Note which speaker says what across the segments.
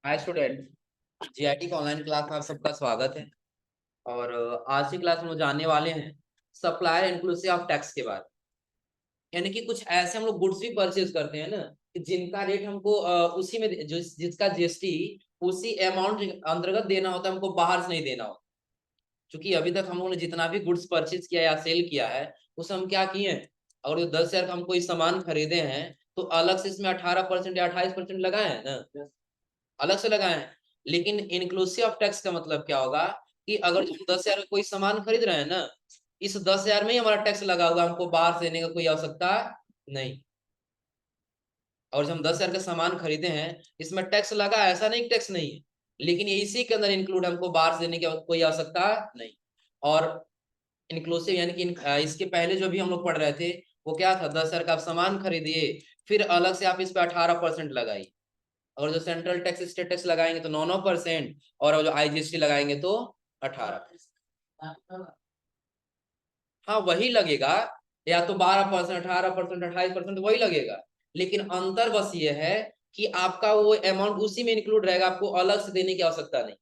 Speaker 1: Hi student. GIT का online class में आप सबका स्वागत है। और आज की क्लास में हम जानने वाले हैं सप्लायर इंक्लूसिव ऑफ टैक्स के बारे में। यानी कि कुछ ऐसे हम लोग गुड्स भी परचेज करते हैं ना कि जिनका रेट हमको उसी में जो जिसका जीएसटी उसी अमाउंट अंतर्गत देना होता है, हमको बाहर से नहीं देना होता। क्योंकि अभी तक हम लोगों ने जितना भी गुड्स परचेज किया या सेल किया है उसे हम क्या किए हैं, अगर जो 10,000 का हम कोई सामान खरीदे हैं तो अलग से इसमें 18% या 28% लगाए हैं ना, अलग से लगाए हैं। लेकिन इंक्लूसिव ऑफ टैक्स का मतलब क्या होगा कि अगर हम 10,000 का कोई सामान खरीद रहे हैं ना, इस 10,000 में ही हमारा टैक्स लगा होगा, हमको बाहर से देने का कोई आवश्यकता नहीं। और जब हम 10,000 का सामान खरीदे हैं इसमें टैक्स लगा, ऐसा नहीं टैक्स नहीं है, लेकिन ये इसी के अंदर इंक्लूड, हमको बाहर से देने की कोई आवश्यकता नहीं। और इंक्लूसिव यानी कि इसके पहले जो भी हम लोग पढ़ रहे थे वो क्या था, 10,000 का आप सामान खरीदिए, फिर अलग से आप इस पे 18% लगाइए। और जो सेंट्रल टैक्स स्टेट टैक्स लगाएंगे तो 9% और जो आईजीएसटी लगाएंगे तो 18%। हाँ वही लगेगा, या तो 12%, 18%, 28% वही लगेगा। लेकिन अंतर बस ये है कि आपका वो अमाउंट उसी में इंक्लूड रहेगा, आपको अलग से देने की आवश्यकता नहीं।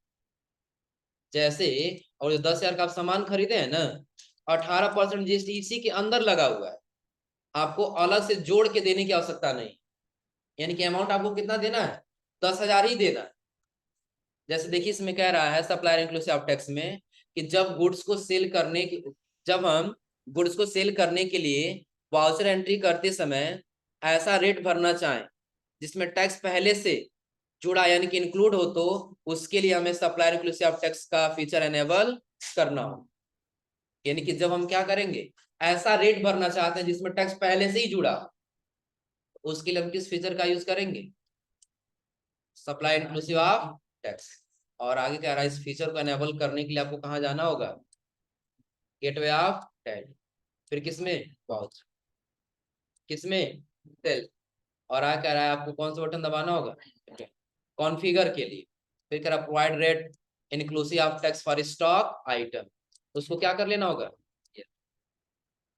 Speaker 1: जैसे और जो 10,000 का आप सामान खरीदे हैं ना, 18% जीएसटी इसी के अंदर लगा हुआ है, आपको अलग से जोड़ के देने की आवश्यकता नहीं। यानी कि अमाउंट आपको कितना देना है, 10,000 ही देना है। जैसे देखिए इसमें कह रहा है सप्लायर इंक्लूसिव ऑफ टैक्स में कि जब हम गुड्स को सेल करने के लिए वाउचर एंट्री करते समय ऐसा रेट भरना चाहें जिसमें टैक्स पहले से जुड़ा यानी कि इंक्लूड हो, तो उसके लिए हमें सप्लायर इंक्लूसिव ऑफ टैक्स का फीचर एनेबल करना हो। यानी कि जब हम क्या करेंगे, ऐसा रेट भरना चाहते हैं जिसमें टैक्स पहले से ही जुड़ा हो, उसके लिए हम किस फीचर का यूज करेंगे, सप्लाई इंक्लूसिव ऑफ टैक्स। और आगे कह रहा है इस फीचर को एनेबल करने के लिए आपको कहाँ जाना होगा, गेटवे ऑफ टैली। फिर किसमें, वाउचर, किसमें, सेल। और आगे कह रहा है आपको कौन सा बटन दबाना होगा, कॉन्फ़िगर के लिए। फिर कह रहा है provide rate inclusive of tax for stock item, उसको क्या कर लेना होगा।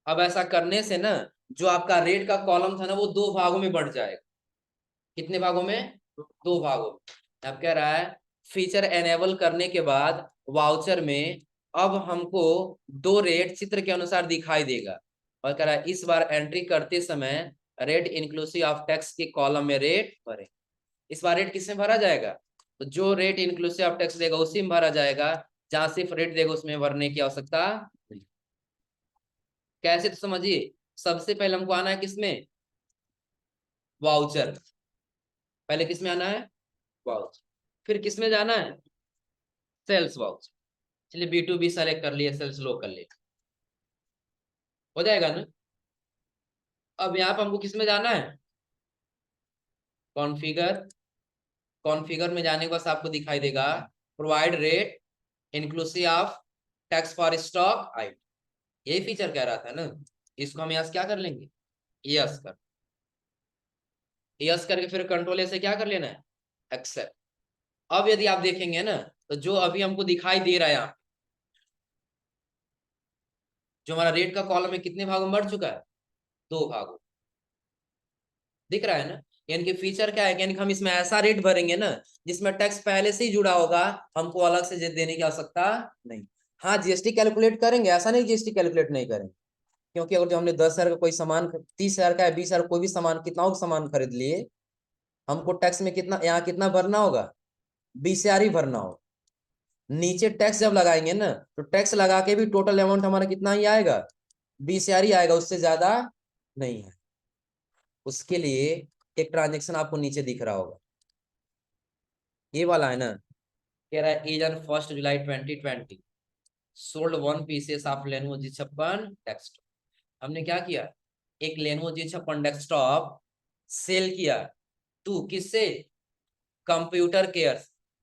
Speaker 1: अब ऐसा करने से ना जो आपका रेट का कॉलम था ना वो दो भागों में बढ़ जाएगा। कितने भागों में, दो भागों में। अब कह रहा है फीचर एनेबल करने के बाद वाउचर में अब हमको दो रेट चित्र के अनुसार दिखाई देगा। और कह रहा है इस बार एंट्री करते समय रेट इंक्लूसिव ऑफ टैक्स के कॉलम में रेट भरे। इस बार रेट किसमें भरा जाएगा, तो जो रेट इंक्लूसिव ऑफ टैक्स देगा उसी में भरा जाएगा, जहां सिर्फ रेट देगा उसमें भरने की आवश्यकता नहीं। कैसे, तो समझिए। सबसे पहले हमको आना है किसमें, वाउचर। पहले किसमें आना है, वाउचर। फिर किसमें जाना है, सेल्स वाउचर। चलिए बी टू बी सेलेक्ट कर लिए, सेल्स लो कर लिए, हो जाएगा ना। अब यहाँ पर हमको किसमें जाना है, कॉन्फ़िगर। कॉन्फ़िगर में जाने के बाद आपको दिखाई देगा provide rate inclusive of tax for stock item. यही फीचर कह रहा था ना, इसको हम यस क्या कर लेंगे, यस कर, यस करके फिर कंट्रोल ए से क्या कर लेना है, एक्सेप्ट। अब यदि आप देखेंगे ना तो जो अभी हमको दिखाई दे रहा है यहाँ, जो हमारा रेट का कॉलम है कितने भागों में बढ़ चुका है, दो भागों, दिख रहा है ना। यानी कि फीचर क्या है, यानी कि हम इसमें ऐसा रेट भरेंगे ना जिसमें टैक्स पहले से ही जुड़ा होगा, हमको अलग से देने की आवश्यकता नहीं। हाँ जीएसटी कैलकुलेट करेंगे, ऐसा नहीं जीएसटी कैलकुलेट नहीं करेंगे। क्योंकि अगर जो हमने 10,000 का कोई सामान, 30,000 का या 20,000 कोई भी सामान, कितना सामान खरीद लिए, हमको टैक्स में कितना यहाँ कितना भरना होगा, 20,000 ही भरना होगा। नीचे टैक्स जब लगाएंगे ना तो टैक्स लगा के भी टोटल अमाउंट हमारा कितना ही आएगा, 20,000 ही आएगा, उससे ज्यादा नहीं है। उसके लिए एक ट्रांजेक्शन आपको नीचे दिख रहा होगा, ये वाला है ना, कह रहा है is on 1 July 2020 sold 1 pieces of Lenovo G56 desktop. हमने क्या किया, एक लेनोवो G56 डेस्कटॉप सेल किया, टू किससे, कंप्यूटर केयर।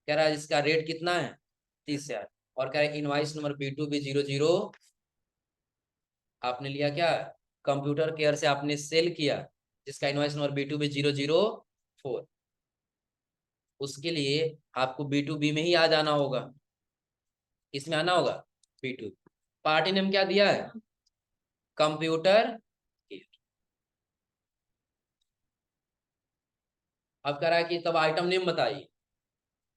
Speaker 1: कह रहा है इसका रेट कितना है, 30,000। और कह रहा है इनवाइस नंबर B2B00, आपने लिया क्या, कंप्यूटर केयर से आपने सेल किया, जिसका इनवाइस नंबर B2B004। उसके लिए आपको B2B में ही आ जाना होगा, इसमें आना होगा B2। पार्टी नेम क्या दिया है, कंप्यूटर केयर। अब कह रहा है कि तब आइटम नेम बताइए,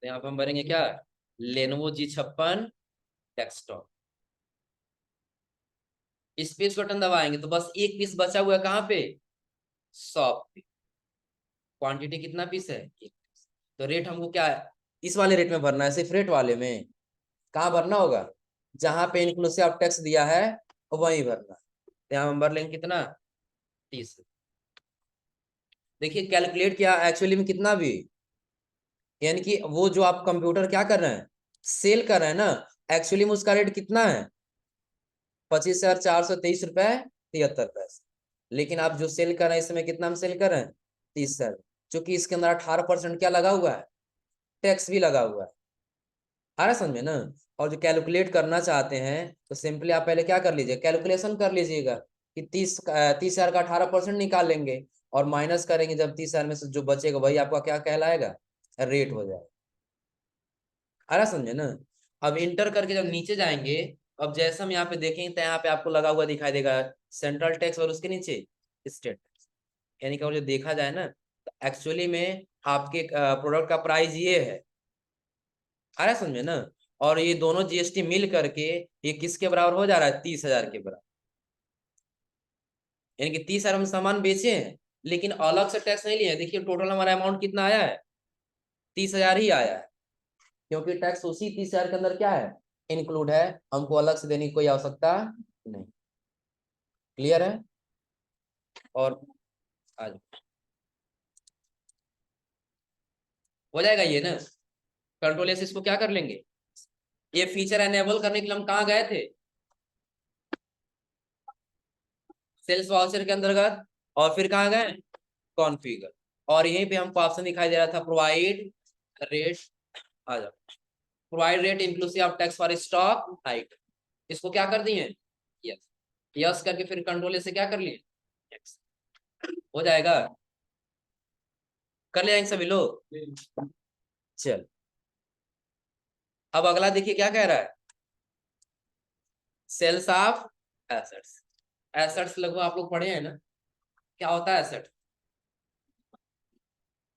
Speaker 1: तो यहाँ पे हम भरेंगे क्या, लेनोवो G56 डेस्कटॉप। इस पीस बटन दबाएंगे तो बस एक पीस बचा हुआ है, कहाँ पे, शॉप पे। क्वांटिटी कितना पीस है, एक पीस। तो रेट हमको क्या है, इस वाले रेट में भरना है, सिर्फ रेट वाले में। कहाँ भरना होगा, जहां पे इंक्लूसिव ऑफ टैक्स दिया है वहीं भरना। यहाँ हम भर लेंगे कितना, 30। देखिए कैलकुलेट किया एक्चुअली में कितना भी, यानी कि वो जो आप कंप्यूटर क्या कर रहे हैं, सेल कर रहे हैं ना, एक्चुअली में उसका रेट कितना है, 25,423 रुपए 73 पैसे। लेकिन आप जो सेल कर रहे हैं इसमें कितना हम सेल कर रहे हैं, 30,000। चूंकि इसके अंदर 18% क्या लगा हुआ है, टैक्स भी लगा हुआ है। आ रहा समझ में ना। और जो कैलकुलेट करना चाहते हैं तो सिंपली आप पहले क्या कर लीजिए, कैलकुलेशन कर लीजिएगा कि 30,000 का 18% निकाल लेंगे और माइनस करेंगे, जब 30,000 में से जो बचेगा वही आपका क्या कहलाएगा, रेट हो जाएगा। आ रहा समझे ना। अब इंटर करके जब नीचे जाएंगे, अब जैसे हम यहाँ पे देखेंगे तो यहाँ पे आपको लगा हुआ दिखाई देगा सेंट्रल टैक्स और उसके नीचे स्टेट टैक्स। यानी कि और जो देखा जाए ना तो एक्चुअली में आपके प्रोडक्ट का प्राइस ये है। आ रहा है समझे ना। और ये दोनों जीएसटी मिल करके ये किसके बराबर हो जा रहा है, 30,000 के बराबर। यानी कि 30,000 हम सामान बेचे हैं लेकिन अलग से टैक्स नहीं लिया। देखिए टोटल हमारा अमाउंट कितना आया है, 30,000 ही आया है। क्योंकि टैक्स उसी 30,000 के अंदर क्या है, इंक्लूड है। हमको अलग से देने की कोई आवश्यकता नहीं। क्लियर है। और आज हो जाएगा ये ना। कंट्रोल एस इसको क्या कर लेंगे, ये फीचर एनेबल करने के लिए हम कहाँ गए थे, सेल्स वाउचर के अंतर्गत। और फिर कहाँ गए, कॉन्फ़िगर। और यहीं पे हमको ऑप्शन दिखाई दे रहा था, प्रोवाइड रेट। आ जाओ, provide rate inclusive of tax for stock item. इसको क्या कर दिए, यस। यस करके फिर कंट्रोल से क्या कर लिए, Yes। हो जाएगा, कर ले जाएंगे सभी लोग। चल अब अगला देखिए क्या कह रहा है, सेल्स ऑफ एसेट्स। एसेट्स लगभग आप लोग पढ़े हैं ना, क्या होता है एसेट,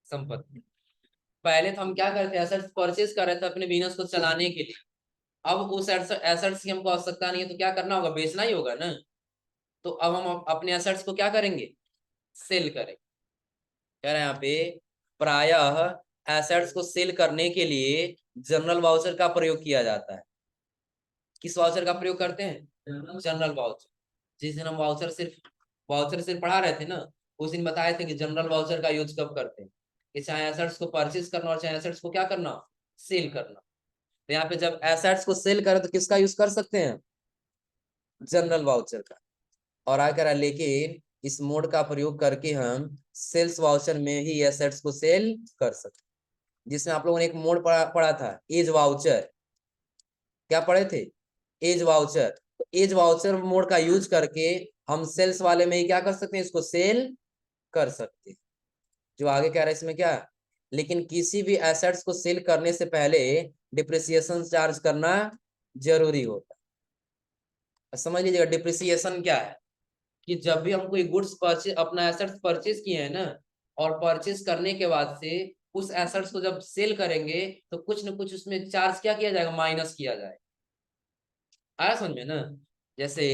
Speaker 1: संपत्ति। पहले तो हम क्या करते हैं, एसेट्स परचेज कर रहे थे अपने बिजनेस को चलाने के लिए। अब उस एसेट्स की हमको आवश्यकता नहीं है तो क्या करना होगा, बेचना ही होगा ना। तो अब हम अपने एसेट्स को क्या करेंगे, सेल करेंगे। कह रहे हैं यहाँ पे प्रायः एसेट्स को सेल करने के लिए जनरल वाउचर का प्रयोग किया जाता है। किस वाउचर का प्रयोग करते हैं, जनरल वाउचर। जिस दिन हम वाउचर सिर्फ पढ़ा रहे थे ना, उस दिन बताए थे कि जनरल वाउचर का यूज कब करते हैं, कि चाहे एसेट्स को परचेज करना और चाहे एसेट्स को क्या करना, सेल करना। तो यहाँ पे जब एसेट्स को सेल करें तो किसका यूज कर सकते हैं, जनरल वाउचर का। और आगे कह रहा लेकिन इस मोड का प्रयोग करके हम सेल्स वाउचर में ही एसेट्स को सेल कर सकते हैं। जिसमें आप लोगों ने एक मोड पढ़ा था, एज वाउचर। क्या पढ़े थे, एज वाउचर। तो एज वाउचर मोड का यूज करके हम सेल्स वाले में ही क्या कर सकते हैं, इसको सेल कर सकते हैं। जो आगे कह रहा है इसमें क्या, लेकिन किसी भी एसेट्स को सेल करने से पहले डिप्रिसिएशन चार्ज करना जरूरी होता है। समझ लीजिएगा डिप्रिसिएशन क्या है, कि जब भी हम कोई गुड्स परचेज, अपना एसेट्स परचेज किए हैं ना, और परचेज करने के बाद से उस एसेट्स को जब सेल करेंगे तो कुछ न कुछ उसमें चार्ज क्या किया जाएगा, माइनस किया जाएगा। आया समझ में ना। जैसे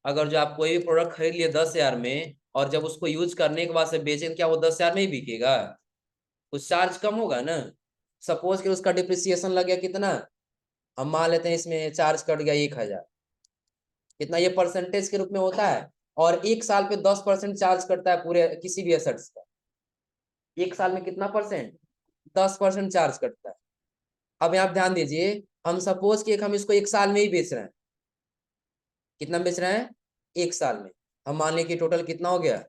Speaker 1: अगर जो आप कोई भी प्रोडक्ट खरीद लिए 10,000 में और जब उसको यूज करने के बाद से बेचेंगे, क्या वो 10,000 में ही बिकेगा, कुछ चार्ज कम होगा ना। सपोज कि उसका डिप्रिसिएशन लग गया कितना, हम मान लेते हैं इसमें चार्ज कट गया 1,000। कितना ये परसेंटेज के रूप में होता है। और एक साल पे 10% चार्ज करता है पूरे किसी भी एसेट्स का। एक साल में कितना परसेंट, 10% चार्ज करता है। अब यहाँ ध्यान दीजिए, हम सपोज कि हम इसको एक साल में ही बेच रहे हैं। कितना बेच रहे हैं, एक साल में। हम मान लें कि टोटल कितना हो गया,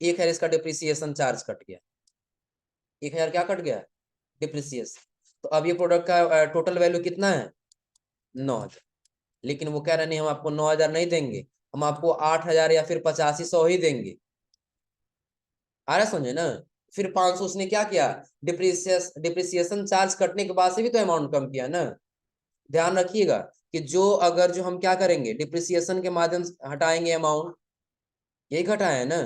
Speaker 1: 1,000 इसका डिप्रिसिएशन चार्ज कट गया। 1,000 क्या कट गया, डिप्रिसिएशन। तो अब ये प्रोडक्ट का टोटल वैल्यू कितना है, 9,000। लेकिन वो कह रहे नहीं, हम आपको 9,000 नहीं देंगे, हम आपको 8,000 या फिर 85,100 ही देंगे। आ रहा समझे ना। फिर 500 उसने क्या किया, डिप्रिसिएशन चार्ज कटने के बाद से भी तो अमाउंट कम किया ना। ध्यान रखिएगा कि जो अगर जो हम क्या करेंगे, डिप्रिसिएशन के माध्यम से हटाएंगे अमाउंट, यही घटाया है ना,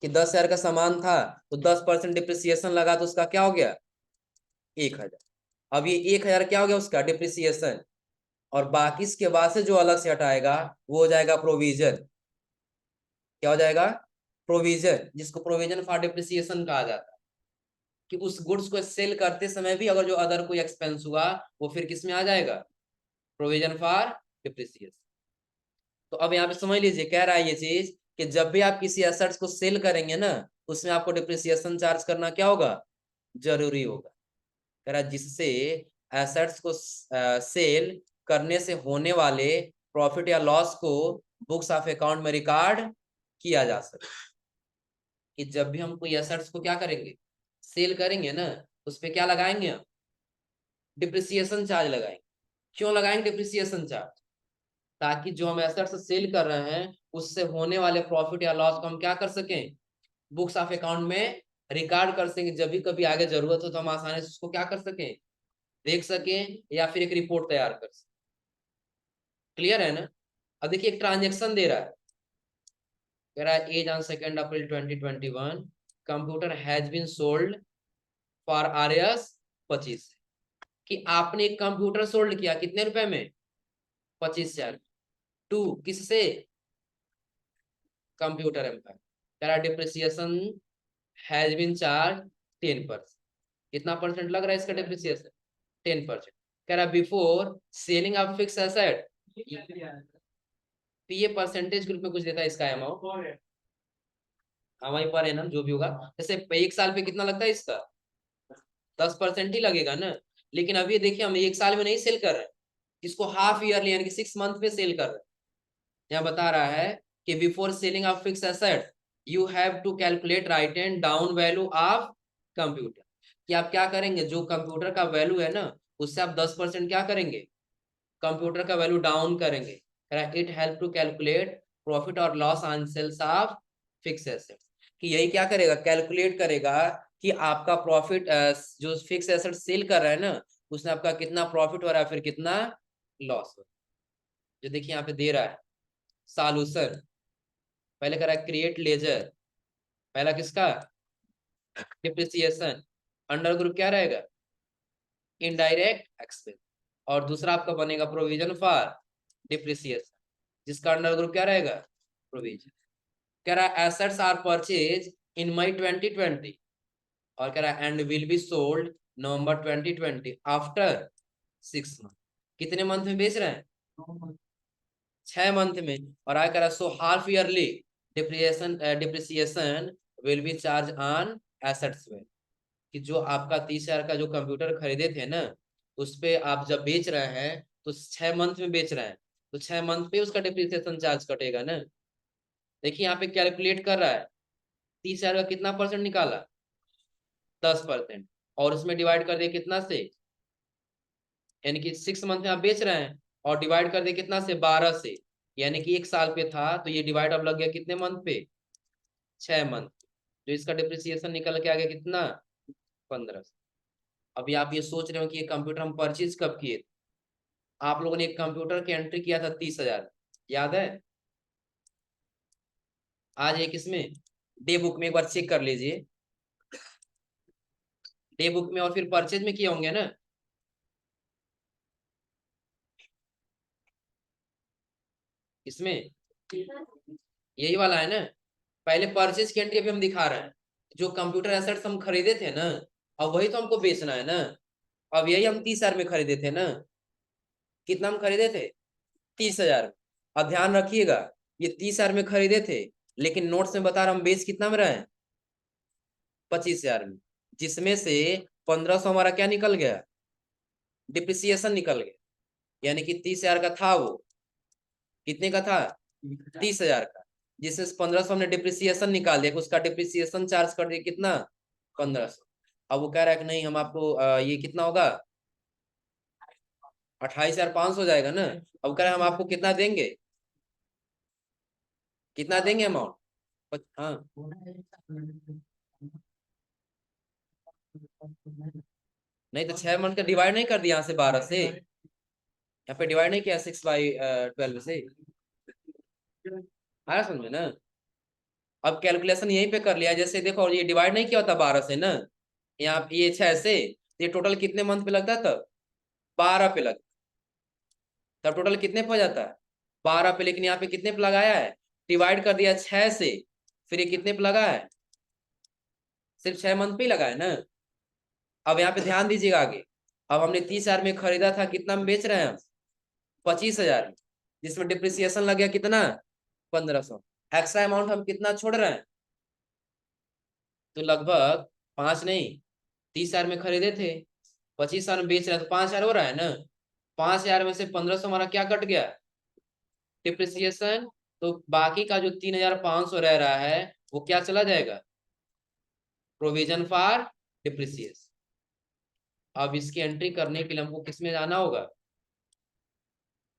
Speaker 1: कि 10,000 का सामान था तो 10% डिप्रिसिएशन लगा तो उसका क्या हो गया, 1,000। अब ये 1000 क्या हो गया उसका डिप्रिसिएशन, और बाकी इसके बाद से जो अलग से हटाएगा वो हो जाएगा प्रोविजन। क्या हो जाएगा? प्रोविजन, जिसको प्रोविजन फॉर डिप्रिसिएशन कहा जाता है, कि उस गुड्स को सेल करते समय भी अगर जो अदर कोई एक्सपेंस हुआ वो फिर किस में आ जाएगा? Provision for depreciation. तो अब यहाँ पे समझ लीजिए, कह रहा है ये चीज कि जब भी आप किसी एसेट्स को सेल करेंगे ना, उसमें आपको डिप्रिसिएशन चार्ज करना क्या होगा? जरूरी होगा। कह रहा है जिससे एसेट्स को सेल करने से होने वाले प्रॉफिट या लॉस को बुक्स ऑफ अकाउंट में रिकॉर्ड किया जा सके। कि जब भी हम कोई एसेट्स को क्या करेंगे? सेल करेंगे ना, उस पर क्या लगाएंगे हम? डिप्रिसिएशन चार्ज लगाएंगे। क्यों लगाएंगे डिप्रिसिएशन चार्ज? ताकि जो हम एसेट्स सेल कर रहे हैं उससे होने वाले प्रॉफिट या लॉस को हम क्या कर सकें? बुक्स ऑफ अकाउंट में रिकॉर्ड कर सकें। जब भी कभी आगे जरूरत हो तो हम आसानी से उसको क्या कर सकें? देख सकें, या फिर एक रिपोर्ट तैयार कर सकें। क्लियर है ना? अब देखिए एक ट्रांजेक्शन दे रहा है, कह रहा है as on 2 April 2021 computer has been sold for RS 25। कि आपने एक कंप्यूटर सोल्ड किया कितने रुपए में? 25,000। टू किससे? Computer empire. कह रहा डिप्रिसिएशन हैज बीन चार्ज 10%। कितना परसेंट लग रहा है इसका डिप्रिसिएशन? 10%। कह रहा before selling of fix asset, ये परसेंटेज के रूप में कुछ देता है इसका अमाउंट। हाँ वहीं पर है ना, जो भी होगा। जैसे 1 साल पे कितना लगता है इसका? 10% ही लगेगा ना। लेकिन अभी देखिए हम 1 साल में नहीं सेल कर रहे हैं, इसको हाफ ईयरली यानी कि 6 मंथ में सेल कर रहे हैं। यहाँ बता रहा है कि before selling of fix asset you have to calculate write and down value of computer. कि आप क्या करेंगे, जो कंप्यूटर का वैल्यू है ना उससे आप 10% क्या करेंगे? कंप्यूटर का वैल्यू डाउन करेंगे। It help to calculate profit और loss on sales of fix asset. कि यही क्या करेगा? कैलकुलेट करेगा कि आपका प्रॉफिट जो फिक्स एसेट सेल कर रहा है ना उसने आपका कितना प्रॉफिट हो रहा है फिर कितना लॉस हो रहा है। जो देखिए यहाँ पे दे रहा है सॉल्यूशन, पहले कह रहा है क्रिएट लेजर, पहला किसका? डिप्रिसिएशन। अंडर ग्रुप क्या रहेगा? Indirect expense. और दूसरा आपका बनेगा प्रोविजन फॉर डिप्रिसिएशन, जिसका अंडर ग्रुप क्या रहेगा? प्रोविजन। कह रहा है एसेट्स आर परचेज इन मई 2020, और कह रहा है and will be sold November 2020 after 6 month. कितने मंथ में बेच रहे हैं? 6 मंथ में। और आगे कह रहा है so half yearly depreciation will be charge on assets में। कि जो आपका 30,000 का जो कंप्यूटर खरीदे थे ना उस पे आप जब बेच रहे हैं तो 6 मंथ में बेच रहे हैं, तो 6 मंथ पे उसका डिप्रिसिएशन चार्ज कटेगा ना। देखिए यहाँ पे कैलकुलेट कर रहा है, 30,000 का कितना परसेंट निकाला? 10%। और उसमें डिवाइड कर दिया कितना से? यानी कि 6 मंथ में आप बेच रहे हैं, और डिवाइड कर दिया कितना से? 12 से। यानी कि 1 साल पे था तो ये डिवाइड अब लग गया कितने मंथ पे? 6 मंथ। तो इसका डिप्रिसिएशन निकल के आ गया कितना? 15। अभी आप ये सोच रहे हो कि ये कंप्यूटर हम परचेज कब किए थे? आप लोगों ने एक कंप्यूटर की एंट्री किया था 30,000, याद है? आज एक इसमें डे बुक में एक बार चेक कर लीजिए, डे बुक में और फिर परचेज में किए होंगे ना। इसमें यही वाला है ना, पहले परचेज की एंट्री अभी हम दिखा रहे हैं, जो कंप्यूटर एसेट्स हम खरीदे थे ना, अब वही तो हमको बेचना है ना। अब यही हम 30,000 में खरीदे थे ना। कितना हम खरीदे थे? 30,000। अब ध्यान रखिएगा, ये 30,000 में खरीदे थे, लेकिन नोट्स में बता रहा हम बेच कितना में रहे हैं? 25,000 में। जिसमें से 1,500 हमारा क्या निकल गया? डिप्रिसिएशन निकल गया। यानी कि 30,000 का था वो, कितने का था? 30,000 का। जिसमें से 1,500 हमने डिप्रिसिएशन निकाल दिया, उसका डिप्रिसिएशन चार्ज कर दिया कितना? 1,500। अब वो कह रहा है कि नहीं हम आपको ये कितना होगा? 28,500 जाएगा ना। अब कह रहा है हम आपको कितना देंगे? कितना देंगे अमाउंट? हाँ नहीं तो 6 मंथ का डिवाइड नहीं कर दिया यहाँ से 12 से, यहाँ पे डिवाइड नहीं किया 6/12 से। आया समझ में ना? अब कैलकुलेशन यहीं पे कर लिया, जैसे देखो ये डिवाइड नहीं किया होता 12 से ना, यहाँ ये 6 से, ये टोटल कितने मंथ पे लगता है? तब 12 पे लगता, तब टोटल कितने पे हो जाता है? 12 पे। लेकिन यहाँ पे कितने पे लगाया है? डिवाइड कर दिया 6 से, फिर ये कितने पे लगा है? सिर्फ 6 मंथ पे ही लगा है ना। अब यहाँ पे ध्यान दीजिएगा आगे। अब हमने 30,000 में खरीदा था, कितना में बेच रहे हैं हम? 25,000 में, जिसमें डिप्रिसिएशन लग गया कितना? 1,500। एक्स्ट्रा अमाउंट हम कितना छोड़ रहे हैं? तो लगभग 5 नहीं, 30,000 में खरीदे थे, 25,000 में बेच रहे हैं, तो 5,000 हो रहा है ना। 5,000 में से 1,500 हमारा क्या कट गया? डिप्रिसिएशन। तो बाकी का जो 3,500 रह रहा है वो क्या चला जाएगा? Provision for depreciation. अब इसकी एंट्री करने के लिए हमको किस में जाना होगा?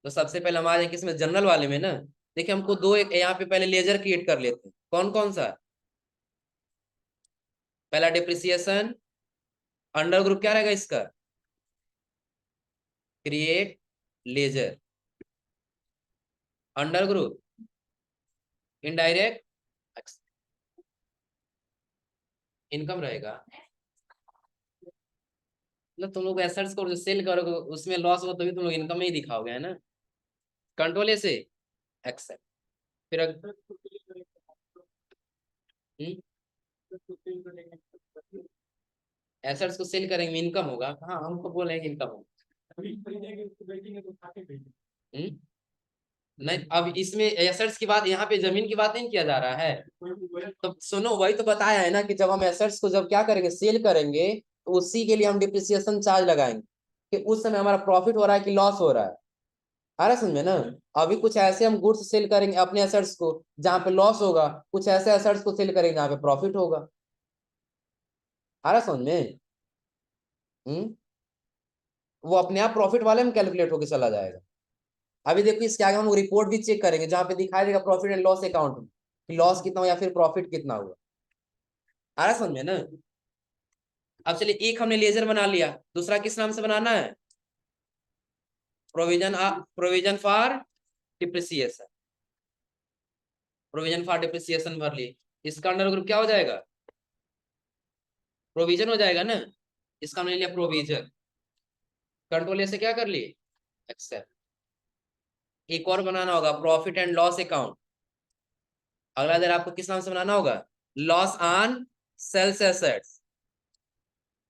Speaker 1: तो सबसे पहले हम आ जाए किसमें? जनरल वाले में ना। देखिए हमको दो एक यहाँ पे पहले लेजर क्रिएट कर लेते हैं। कौन कौन सा? पहला डिप्रिसिएशन, अंडर ग्रुप क्या रहेगा इसका? Create ledger. Under group indirect income रहेगा। मतलब तुम लोग एसेट्स को सेल करोगे, उसमें लॉस हो तो भी तुम लोग इनकम ही दिखाओगे, है ना। कंट्रोल ए से एक्सेप्ट। फिर एसेट्स को सेल करेंगे इनकम होगा। हाँ हमको बोले इनकम होगा। हम्म? नहीं, अब इसमें एसेट्स की बात, यहाँ पे जमीन की बात नहीं किया जा रहा है। तो सुनो, वही तो बताया है ना कि जब हम एसेट्स को जब क्या करेंगे? सेल करेंगे, तो उसी के लिए हम डिप्रिसिएशन चार्ज लगाएंगे कि उस समय हमारा प्रॉफिट हो रहा है कि लॉस हो रहा है। आ रहा समझ में ना। अभी कुछ ऐसे हम गुड्स सेल करेंगे अपने एसेट्स को जहां पे लॉस होगा, कुछ ऐसे एसेट्स को सेल करेंगे जहां पे प्रॉफिट होगा। आ रहा समझ में? हम्म। वो अपने आप प्रॉफिट वाले में कैलकुलेट होकर चला जाएगा। अभी देखो इसके आगे हम रिपोर्ट भी चेक करेंगे जहां पे दिखाई देगा प्रॉफिट एंड लॉस अकाउंट में कि लॉस कितना हुआ या फिर प्रॉफिट कितना हुआ। आ रहा समझ में ना। अब चलिए, एक हमने लेजर बना लिया, दूसरा किस नाम से बनाना है? Provision provision for depreciation. Provision for depreciation भर लिए, इसका अंडर ग्रुप क्या हो जाएगा? प्रोविजन हो जाएगा ना। इसका हमने लिया प्रोविजन। कंट्रोल ए से क्या कर लिए? एक्सेप्ट। एक और बनाना होगा, प्रॉफिट एंड लॉस अकाउंट। अगला इधर आपको किस नाम से बनाना होगा? Loss on sales assets.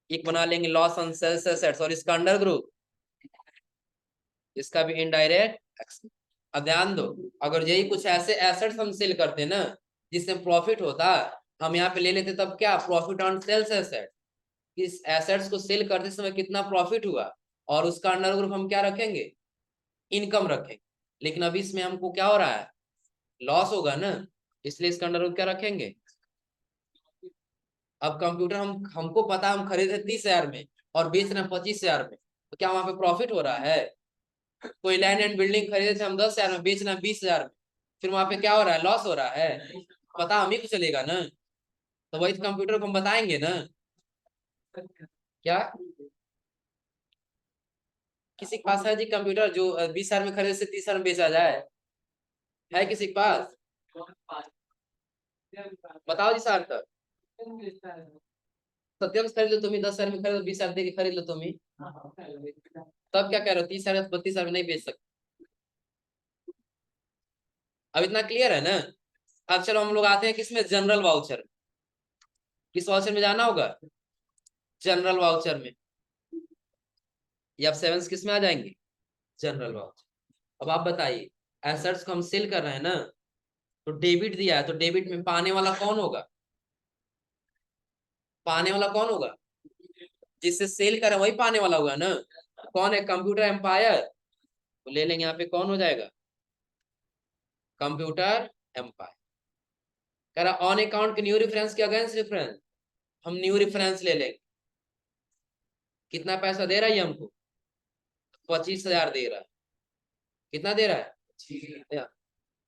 Speaker 1: एक बना लेंगे लॉस ऑन सेल्स एसेट्स, और इसका अंडर ग्रुप, इसका भी इनडायरेक्ट। अब ध्यान दो, अगर यही कुछ ऐसे एसेट्स हम सेल करते ना जिससे प्रॉफिट होता, हम यहाँ पे ले लेते, तब क्या? Profit on sales asset. इस एसेट्स को सेल करते समय कितना प्रॉफिट हुआ, और उसका अंडर ग्रुप हम क्या रखेंगे? इनकम रखेंगे। लेकिन अभी इसमें हमको क्या हो रहा है? लॉस होगा ना, इसलिए इसका अंडर ग्रुप क्या रखेंगे? अब कंप्यूटर हमको पता, हम खरीदे 30,000 में और बेच रहे हैं 25,000 में, तो क्या वहां पे प्रॉफिट हो रहा है? कोई लैंड एंड बिल्डिंग खरीदे थे हम 10,000 में, बेच रहे हैं 20,000 में, फिर वहां पे क्या हो रहा है? लॉस हो रहा है। पता हम ही को चलेगा ना। तो वही तो कंप्यूटर को हम बताएंगे ना। क्या किसी के पास है जी कंप्यूटर जो 20,000 में खरीदे से 30,000 में बेचा जाए? है किसी के पास? बताओ जी सर। तक सत्यम से खरीद लो तुम ही, 10,000 में खरीदो, 20,000 दे के खरीद लो तुम ही। तब क्या कह रहे हो? 30,000 32,000 में नहीं बेच सकते? अब इतना क्लियर है ना। अब चलो हम लोग आते हैं किसमें? General voucher. किस वाउचर में जाना होगा? जनरल वाउचर में। ये आप सेवन किस में आ जाएंगे? General voucher. अब आप बताइए, एसेट्स को हम सेल कर रहे हैं ना, तो डेबिट दिया है, तो डेबिट में पाने वाला कौन होगा? पाने वाला कौन होगा? जिससे सेल कर रहे हैं वही पाने वाला होगा ना। कौन है? Computer empire. तो ले लेंगे यहाँ पे, कौन हो जाएगा? Computer empire. कह रहा ऑन अकाउंट के न्यू रेफरेंस के अगेंस्ट रेफरेंस, हम न्यू रेफरेंस ले लेंगे। कितना पैसा दे रहा है ये हमको? 25,000 दे रहा है। कितना दे रहा है?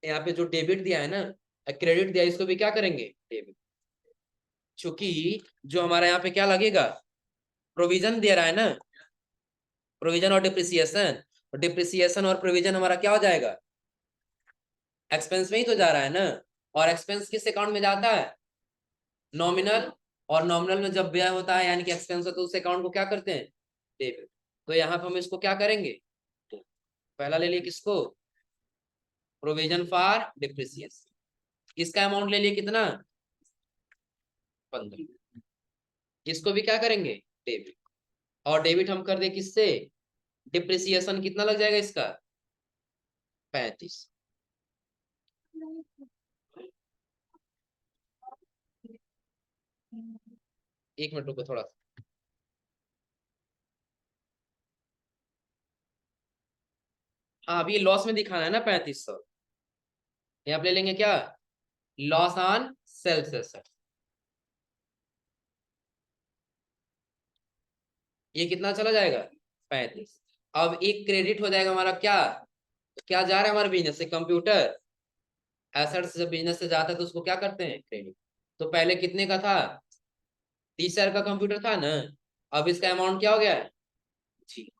Speaker 1: यहाँ पे जो डेबिट दिया है ना, क्रेडिट दिया है, इसको भी क्या करेंगे? डेबिट। चूंकि जो हमारा यहाँ पे क्या लगेगा? प्रोविजन दे रहा है ना, प्रोविजन और डिप्रिसिएशन। डिप्रिसिएशन और प्रोविजन हमारा क्या हो जाएगा? एक्सपेंस में ही तो जा रहा है ना। और एक्सपेंस किस अकाउंट में जाता है? नॉमिनल और नॉमिनल में जब व्यय होता है यानी कि एक्सपेंस होता है, उस अकाउंट को क्या करते हैं, डेबिट। तो यहाँ पे हम इसको क्या करेंगे, पहला ले लिए किसको, प्रोविजन फॉर डिप्रिसिएशन। इसका अमाउंट ले लिए कितना, 15। इसको भी क्या करेंगे, डेबिट। और डेबिट हम कर दे किससे, डिप्रिसिएशन कितना लग जाएगा इसका, 35। एक मिनट रुको थोड़ा सा। हाँ अभी लॉस में दिखाना है ना 3500, यहाँ पे ले लेंगे क्या, लॉस ऑन सेल्स एसेट। ये कितना चला जाएगा, 35। अब एक क्रेडिट हो जाएगा हमारा क्या, क्या जा रहा है हमारे बिजनेस से, कंप्यूटर एसेट्स जब बिजनेस से जाता है तो उसको क्या करते हैं, क्रेडिट। तो पहले कितने का था, 30,000 का कंप्यूटर था ना, अब इसका अमाउंट क्या हो गया है, जी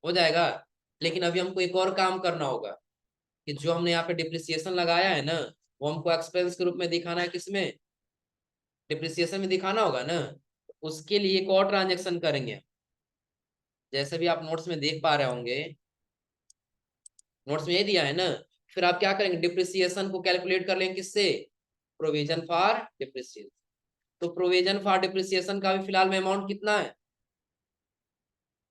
Speaker 1: हो जाएगा। लेकिन अभी हमको एक और काम करना होगा कि जो हमने यहाँ पे डिप्रिसिएशन लगाया है ना, वो हमको एक्सपेंस के रूप में दिखाना है, किसमें, डिप्रिसिएशन में दिखाना होगा ना। उसके लिए एक और ट्रांजेक्शन करेंगे, जैसे भी आप नोट्स में देख पा रहे होंगे, नोट्स में ये दिया है ना। फिर आप क्या करेंगे, डिप्रिसिएशन को कैलकुलेट कर लेंगे किससे, प्रोविजन फॉर डिप्रिसिएशन। तो प्रोविजन फॉर डिप्रिसिएशन का भी फिलहाल में अमाउंट कितना है।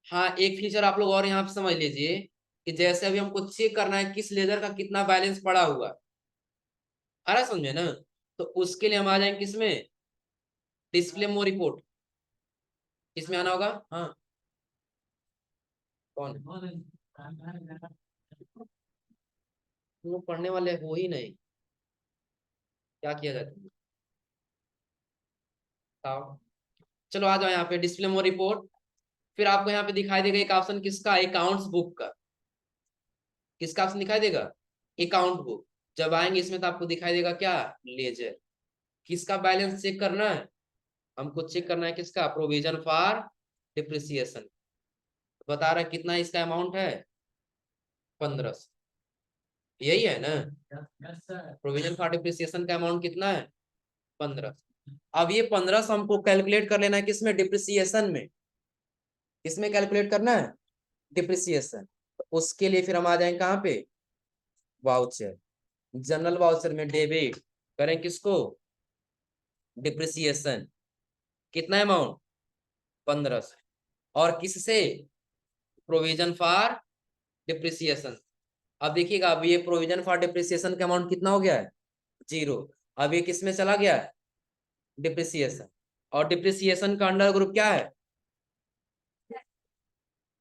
Speaker 1: हाँ एक फीचर आप लोग और यहाँ पे समझ लीजिए कि जैसे अभी हमको चेक करना है किस लेजर का कितना बैलेंस पड़ा हुआ, आ रहा समझे ना। तो उसके लिए हम आ जाएंगे किसमें, डिस्प्ले मोर रिपोर्ट। किसमें आना होगा, हाँ कौन, वो पढ़ने वाले हो ही नहीं, क्या किया जाता है बताओ। चलो आ जाओ यहाँ पे डिस्प्ले मोर रिपोर्ट। फिर आपको यहाँ पे दिखाई देगा एक ऑप्शन किसका, अकाउंट्स बुक का। किसका ऑप्शन दिखाई देगा, अकाउंट बुक। जब आएंगे इसमें तो आपको दिखाई देगा क्या, लेजर। किसका बैलेंस चेक करना है, हमको चेक करना है किसका, प्रोविजन फॉर डिप्रिसिएशन। बता रहा है कितना इसका अमाउंट है, 1500। यही है ना, प्रोविजन फॉर डिप्रिसिएशन का अमाउंट कितना है, 15। अब ये 1500 हमको कैलकुलेट कर लेना है किसमें, डिप्रिसिएशन में। किसमें कैलकुलेट करना है, डिप्रिसिएशन। तो उसके लिए फिर हम आ जाएंगे कहाँ पे, वाउचर। जनरल वाउचर में डेबिट करें किसको, डिप्रिसिएशन। कितना अमाउंट, 1500। और किससे, प्रोविजन फॉर डिप्रिसिएशन। अब देखिएगा अब ये प्रोविजन फॉर डिप्रिसिएशन का अमाउंट कितना हो गया है, 0। अब ये किसमें चला गया है, डिप्रिसिएशन। और डिप्रिसिएशन का अंडर ग्रुप क्या है,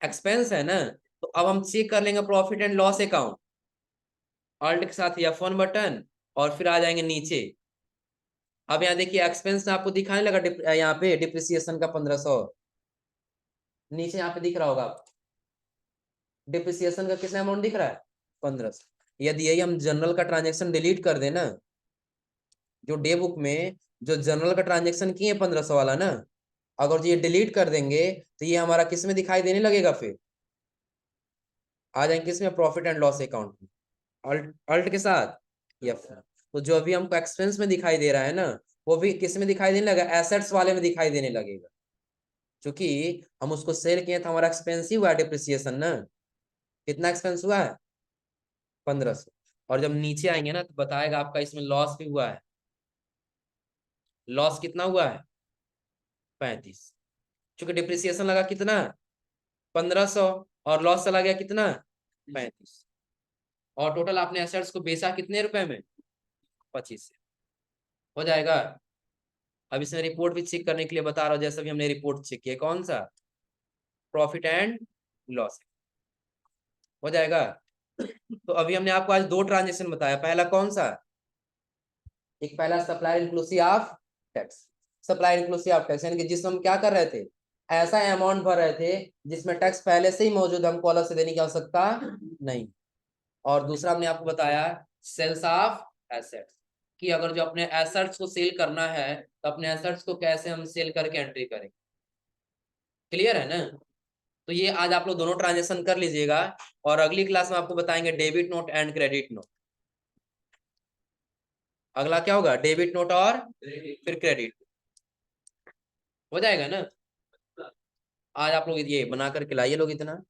Speaker 1: एक्सपेंस है ना। तो अब हम चेक कर लेंगे profit and loss account, alt के साथ F1 बटन, और फिर आ जाएंगे नीचे। अब यहाँ देखिए एक्सपेंस आपको दिखाने लगा यहाँ पे डिप्रिसिएशन का 1500, नीचे यहाँ पे दिख रहा होगा आपको, डिप्रिसिएशन का कितना अमाउंट दिख रहा है, 1500। यदि यही हम जनरल का ट्रांजेक्शन डिलीट कर देना, जो डे बुक में जो जनरल का ट्रांजेक्शन किए 1500 वाला ना, अगर ये डिलीट कर देंगे तो ये हमारा किस में दिखाई देने लगेगा, फिर आ जाएंगे किसमें, प्रॉफिट एंड लॉस अकाउंट में, अल्ट अल्ट के साथ F। तो जो अभी हमको एक्सपेंस में दिखाई दे रहा है ना, वो भी किस में दिखाई देने लगा, एसेट्स वाले में दिखाई देने लगेगा। क्योंकि हम उसको सेल किए तो हमारा एक्सपेंस ही हुआ है डिप्रिसिएशन ना। कितना एक्सपेंस हुआ है, 1500। और जब नीचे आएंगे ना तो बताएगा आपका इसमें लॉस भी हुआ है। लॉस कितना हुआ है, 35। क्योंकि डिप्रिसिएशन लगा कितना, 1500, और लॉस चला गया कितना, 35। और टोटल आपने एसेट्स को बेचा कितने रुपए में, 25 से। हो जाएगा। अब इसमें रिपोर्ट भी चेक करने के लिए बता रहा हूँ, जैसे भी हमने रिपोर्ट चेक किया, कौन सा, प्रॉफिट एंड लॉस। हो जाएगा। तो अभी हमने आपको आज दो ट्रांजेक्शन बताया, पहला कौन सा, एक पहला supplier inclusive of tax. Supplier inclusive of tax यानी कि जिसमें हम क्या कर रहे थे, ऐसा अमाउंट भर रहे थे जिसमें टैक्स पहले से ही मौजूद है, हमको अलग से देने की आवश्यकता नहीं। और दूसरा हमने आपको बताया सेल्स ऑफ एसेट्स, कि अगर जो अपने एसेट्स को सेल करना है तो अपने एसेट्स को कैसे हम सेल करके एंट्री करें। क्लियर है ना। तो ये आज आप लोग दोनों ट्रांजेक्शन कर लीजिएगा, और अगली क्लास में आपको बताएंगे debit note and credit note. अगला क्या होगा, डेबिट नोट और फिर क्रेडिट। हो जाएगा ना। आज आप लोग ये बना कर खिलाइए लोग इतना।